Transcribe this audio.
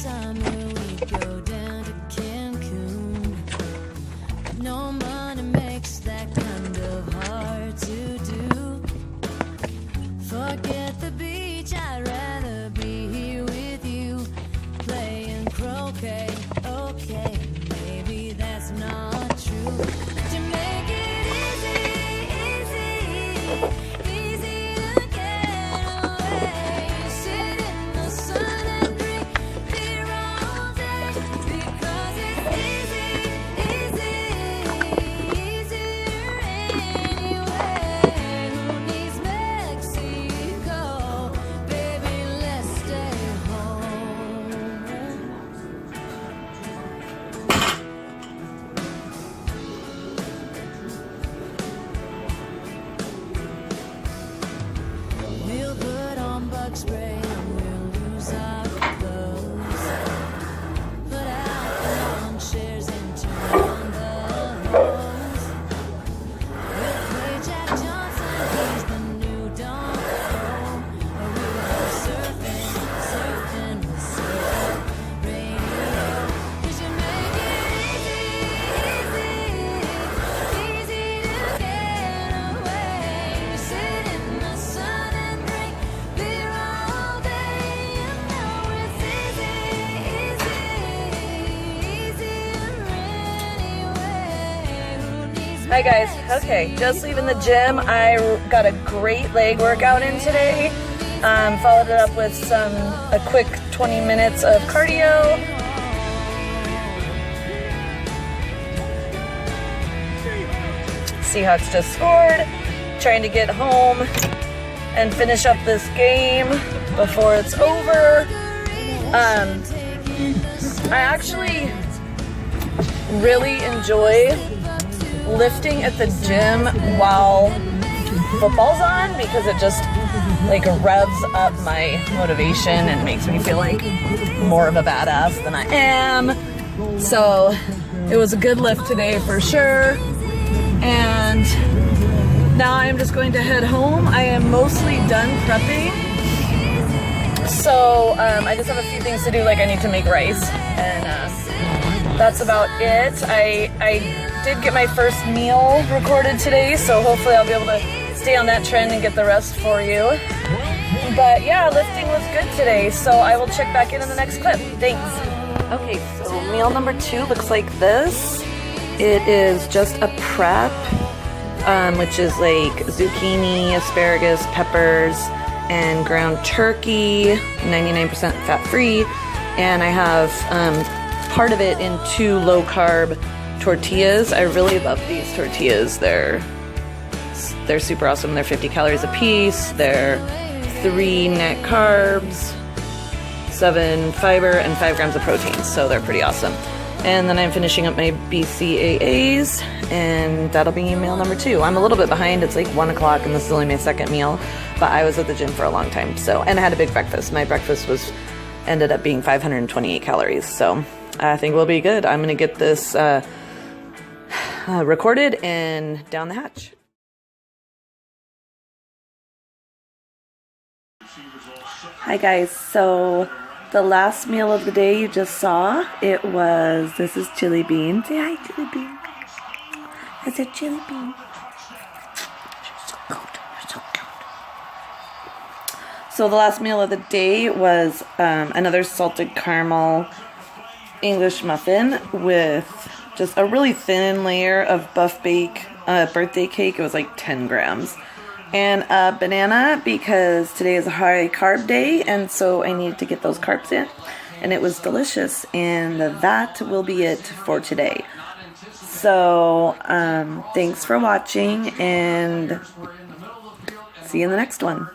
summer we go down to Cancun. No money makes that kind of hard to do. Forget the beach, I'd rather be here with you, playing croquet. Okay, maybe that's not true. But you make it easy, easy to get away. Sit in the sun and drink beer all day, because it's easier anyway. Who needs Mexico? Baby, let's stay home. We'll put on bug spray and we'll lose our clothes. Put out the lawn chairs and turn on the hose. We'll play Jack Johnson, he's the new Don Pro. Or we'll go surfing with surf radio. 'Cause you make it easy to get away. You sit in the sun and drink beer all day. You know it's easier anyway. Who needs Hi guys, okay, just leaving the gym. I got a great leg workout in today. Followed it up with a quick 20 minutes of cardio. Seahawks just scored. Trying to get home and finish up this game before it's over. I actually really enjoy lifting at the gym while football's on, because it just like revs up my motivation and makes me feel like more of a badass than I am. So it was a good lift today for sure. And now I'm just going to head home. I am mostly done prepping. So I just have a few things to do, like I need to make rice, and that's about it. I did get my first meal recorded today, so hopefully I'll be able to stay on that trend and get the rest for you. But yeah, lifting was good today, so I will check back in the next clip. Thanks. Okay, so meal number 2 looks like this. It is just a prep, which is like zucchini, asparagus, peppers, and ground turkey, 99% fat-free. And I have part of it in 2 low-carb tortillas. I really love these tortillas. They're super awesome. They're 50 calories a piece. They're 3 net carbs, 7 fiber, and 5 grams of protein. So they're pretty awesome. And then I'm finishing up my BCAAs, and that'll be meal number 2. I'm a little bit behind. It's like 1 o'clock, and this is only my second meal. But I was at the gym for a long time, so, and I had a big breakfast. My breakfast ended up being 528 calories. So I think we'll be good. I'm gonna get this recorded and down the hatch. Hi guys, so the last meal of the day you just saw, this is Chili Bean. Say hi, Chili Bean. I said Chili Bean. You're so cute, you're so cute. So the last meal of the day was another salted caramel English muffin with just a really thin layer of Buff Bake birthday cake. It was like 10 grams. And a banana, because today is a high carb day, and so I needed to get those carbs in. And it was delicious, and that will be it for today. So thanks for watching, and see you in the next one.